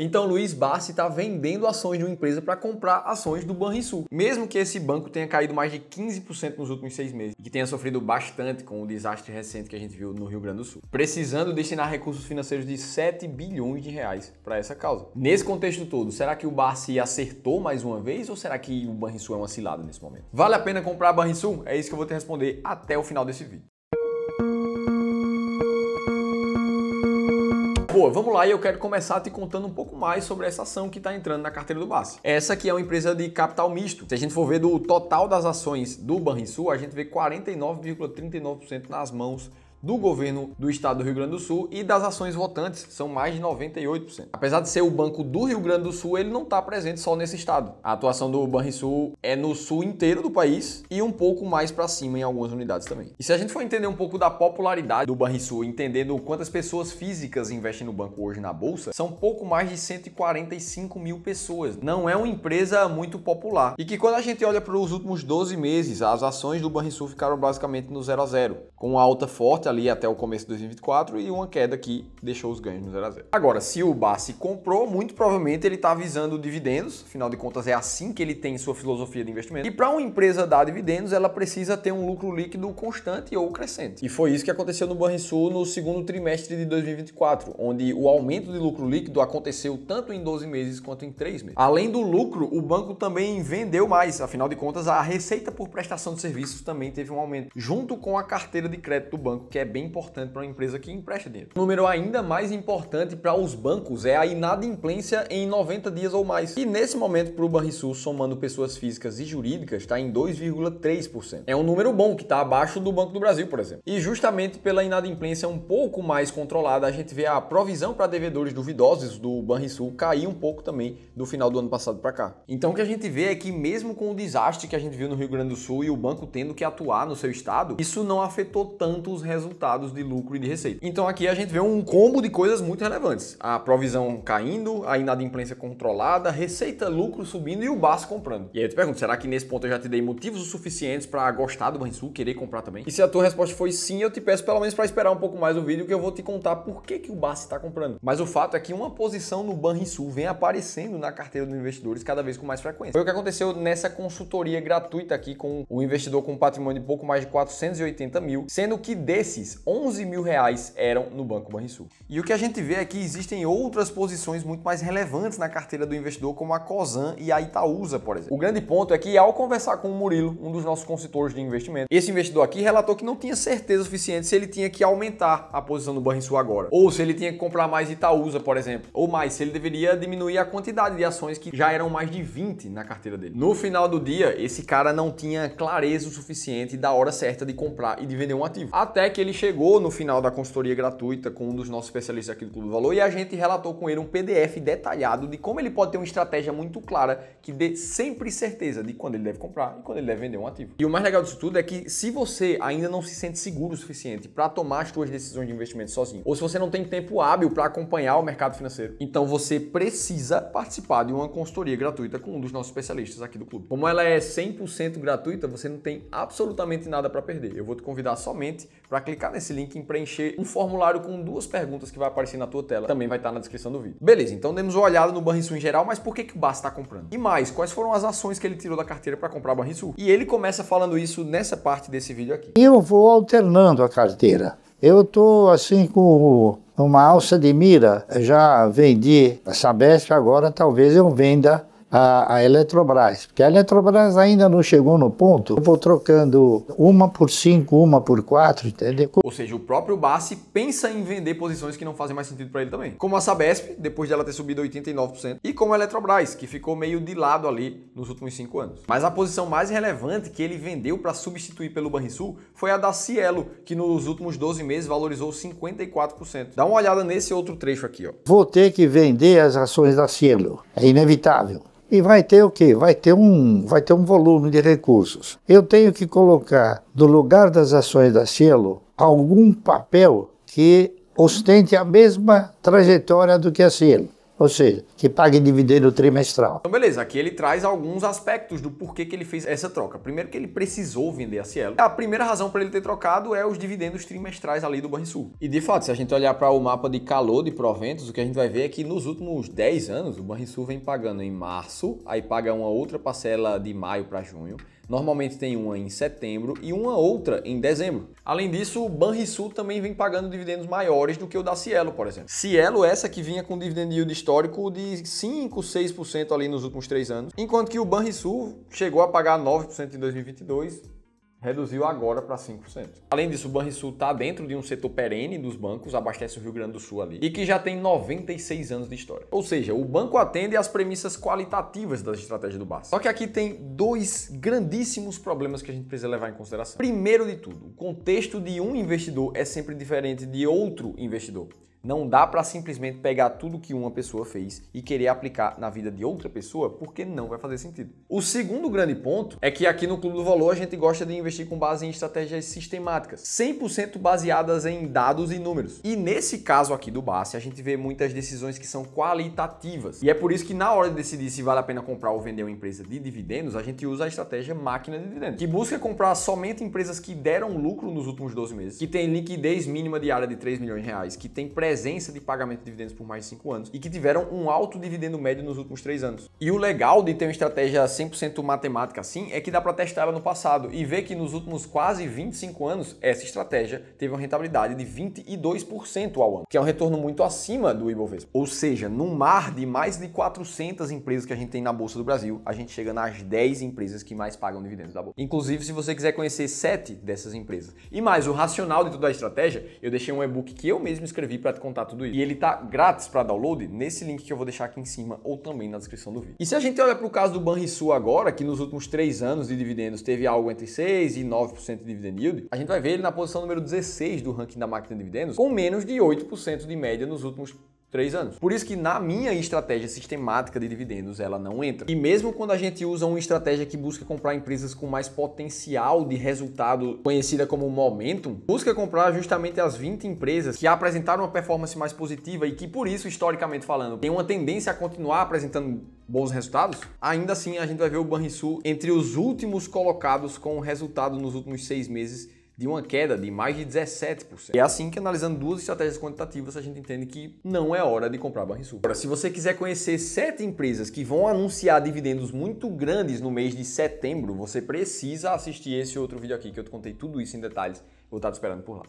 Então Luiz Barsi está vendendo ações de uma empresa para comprar ações do Banrisul. Mesmo que esse banco tenha caído mais de 15% nos últimos 6 meses e que tenha sofrido bastante com o desastre recente que a gente viu no Rio Grande do Sul, precisando destinar recursos financeiros de 7 bilhões de reais para essa causa. Nesse contexto todo, será que o Barsi acertou mais uma vez ou será que o Banrisul é uma cilada nesse momento? Vale a pena comprar Banrisul? É isso que eu vou te responder até o final desse vídeo. Boa, vamos lá e eu quero começar te contando um pouco mais sobre essa ação que está entrando na carteira do Barsi. Essa aqui é uma empresa de capital misto. Se a gente for ver do total das ações do Banrisul, a gente vê 49,39% nas mãos do governo do estado do Rio Grande do Sul e das ações votantes são mais de 98%. Apesar de ser o Banco do Rio Grande do Sul, ele não está presente só nesse estado. A atuação do Banrisul é no sul inteiro do país e um pouco mais para cima em algumas unidades também. E se a gente for entender um pouco da popularidade do Banrisul, entendendo quantas pessoas físicas investem no banco hoje na bolsa, são pouco mais de 145 mil pessoas. Não é uma empresa muito popular. E que quando a gente olha para os últimos 12 meses, as ações do Banrisul ficaram basicamente no 0 a 0, com uma alta forte ali até o começo de 2024 e uma queda que deixou os ganhos no 0 a 0. Agora, se o Barsi comprou, muito provavelmente ele está visando dividendos, afinal de contas é assim que ele tem sua filosofia de investimento. E para uma empresa dar dividendos, ela precisa ter um lucro líquido constante ou crescente. E foi isso que aconteceu no Banrisul no segundo trimestre de 2024, onde o aumento de lucro líquido aconteceu tanto em 12 meses quanto em 3 meses. Além do lucro, o banco também vendeu mais, afinal de contas a receita por prestação de serviços também teve um aumento, junto com a carteira de crédito do banco, que é bem importante para uma empresa que empresta dinheiro. Um número ainda mais importante para os bancos é a inadimplência em 90 dias ou mais. E nesse momento, para o Banrisul, somando pessoas físicas e jurídicas, está em 2,3%. É um número bom, que está abaixo do Banco do Brasil, por exemplo. E justamente pela inadimplência um pouco mais controlada, a gente vê a provisão para devedores duvidosos do Banrisul cair um pouco também do final do ano passado para cá. Então o que a gente vê é que mesmo com o desastre que a gente viu no Rio Grande do Sul e o banco tendo que atuar no seu estado, isso não afetou tanto os resultados de lucro e de receita. Então aqui a gente vê um combo de coisas muito relevantes. A provisão caindo, a inadimplência controlada, receita, lucro subindo e o Barsi comprando. E aí eu te pergunto, será que nesse ponto eu já te dei motivos o suficientes para gostar do Banrisul, querer comprar também? E se a tua resposta foi sim, eu te peço pelo menos para esperar um pouco mais o vídeo que eu vou te contar por que o Barsi está comprando. Mas o fato é que uma posição no Banrisul vem aparecendo na carteira dos investidores cada vez com mais frequência. Foi o que aconteceu nessa consultoria gratuita aqui com um investidor com um patrimônio de pouco mais de 480 mil, sendo que desses 11 mil reais eram no Banco Banrisul. E o que a gente vê é que existem outras posições muito mais relevantes na carteira do investidor, como a Cosan e a Itaúsa, por exemplo. O grande ponto é que ao conversar com o Murilo, um dos nossos consultores de investimento, esse investidor aqui relatou que não tinha certeza suficiente se ele tinha que aumentar a posição do Banrisul agora, ou se ele tinha que comprar mais Itaúsa, por exemplo, ou mais, se ele deveria diminuir a quantidade de ações que já eram mais de 20 na carteira dele. No final do dia, esse cara não tinha clareza o suficiente da hora certa de comprar e de vender um ativo. Até que ele chegou no final da consultoria gratuita com um dos nossos especialistas aqui do Clube do Valor e a gente relatou com ele um PDF detalhado de como ele pode ter uma estratégia muito clara que dê sempre certeza de quando ele deve comprar e quando ele deve vender um ativo. E o mais legal disso tudo é que se você ainda não se sente seguro o suficiente para tomar as suas decisões de investimento sozinho, ou se você não tem tempo hábil para acompanhar o mercado financeiro, então você precisa participar de uma consultoria gratuita com um dos nossos especialistas aqui do clube. Como ela é 100% gratuita, você não tem absolutamente nada para perder. Eu vou te convidar somente para clicar nesse link em preencher um formulário com 2 perguntas que vai aparecer na tua tela. Também vai estar na descrição do vídeo. Beleza, então demos uma olhada no Banrisul em geral, mas por que o Barsi está comprando? E mais, quais foram as ações que ele tirou da carteira para comprar o Banrisul? E ele começa falando isso nessa parte desse vídeo aqui. Eu vou alternando a carteira. Eu estou assim com uma alça de mira. Eu já vendi a Sabesp, agora talvez eu venda a Eletrobras, porque a Eletrobras ainda não chegou no ponto. Eu vou trocando uma por 5, uma por 4, entendeu? Ou seja, o próprio Barsi pensa em vender posições que não fazem mais sentido para ele também. Como a Sabesp, depois dela ter subido 89%, e como a Eletrobras, que ficou meio de lado ali nos últimos 5 anos. Mas a posição mais relevante que ele vendeu para substituir pelo Banrisul foi a da Cielo, que nos últimos 12 meses valorizou 54%. Dá uma olhada nesse outro trecho aqui, ó. Vou ter que vender as ações da Cielo, é inevitável. E vai ter o quê? Vai ter um volume de recursos. Eu tenho que colocar, no lugar das ações da Cielo, algum papel que ostente a mesma trajetória do que a Cielo. ou seja, que pague dividendo trimestral. Então beleza, aqui ele traz alguns aspectos do porquê que ele fez essa troca. Primeiro que ele precisou vender a Cielo. A primeira razão para ele ter trocado é os dividendos trimestrais ali do Banrisul. E de fato, se a gente olhar para o mapa de calor de proventos, o que a gente vai ver é que nos últimos 10 anos o Banrisul vem pagando em março, aí paga uma outra parcela de maio para junho. Normalmente tem uma em setembro e uma outra em dezembro. Além disso, o Banrisul também vem pagando dividendos maiores do que o da Cielo, por exemplo. Cielo, essa que vinha com dividend yield histórico de 5, 6% ali nos últimos 3 anos, enquanto que o Banrisul chegou a pagar 9% em 2022, reduziu agora para 5%. Além disso, o Banrisul está dentro de um setor perene dos bancos, abastece o Rio Grande do Sul ali, e que já tem 96 anos de história. Ou seja, o banco atende às premissas qualitativas das estratégias do BACS. Só que aqui tem dois grandíssimos problemas que a gente precisa levar em consideração. Primeiro de tudo, o contexto de um investidor é sempre diferente de outro investidor. Não dá para simplesmente pegar tudo que uma pessoa fez e querer aplicar na vida de outra pessoa, porque não vai fazer sentido. O segundo grande ponto é que aqui no Clube do Valor a gente gosta de investir com base em estratégias sistemáticas, 100% baseadas em dados e números. E nesse caso aqui do BACS, a gente vê muitas decisões que são qualitativas. E é por isso que na hora de decidir se vale a pena comprar ou vender uma empresa de dividendos, a gente usa a estratégia máquina de dividendos, que busca comprar somente empresas que deram lucro nos últimos 12 meses, que tem liquidez mínima diária de 3 milhões de reais, que tem presença de pagamento de dividendos por mais de 5 anos e que tiveram um alto dividendo médio nos últimos 3 anos. E o legal de ter uma estratégia 100% matemática assim é que dá para testar ela no passado e ver que nos últimos quase 25 anos essa estratégia teve uma rentabilidade de 22% ao ano, que é um retorno muito acima do Ibovespa. Ou seja, num mar de mais de 400 empresas que a gente tem na Bolsa do Brasil, a gente chega nas 10 empresas que mais pagam dividendos da Bolsa. Inclusive, se você quiser conhecer 7 dessas empresas e mais o racional de toda a estratégia, eu deixei um e-book que eu mesmo escrevi para te contar tudo isso. E ele tá grátis para download nesse link que eu vou deixar aqui em cima ou também na descrição do vídeo. E se a gente olha para o caso do Banrisul agora, que nos últimos 3 anos de dividendos teve algo entre 6 e 9% de dividend yield, a gente vai ver ele na posição número 16 do ranking da máquina de dividendos, com menos de 8% de média nos últimos 3 anos. Por isso que na minha estratégia sistemática de dividendos ela não entra. E mesmo quando a gente usa uma estratégia que busca comprar empresas com mais potencial de resultado, conhecida como Momentum, busca comprar justamente as 20 empresas que apresentaram uma performance mais positiva e que por isso, historicamente falando, tem uma tendência a continuar apresentando bons resultados, ainda assim a gente vai ver o Banrisul entre os últimos colocados com resultado nos últimos 6 meses de uma queda de mais de 17%. E é assim que, analisando duas estratégias quantitativas, a gente entende que não é hora de comprar Banrisul. Agora, se você quiser conhecer 7 empresas que vão anunciar dividendos muito grandes no mês de setembro, você precisa assistir esse outro vídeo aqui, que eu te contei tudo isso em detalhes. Vou estar te esperando por lá.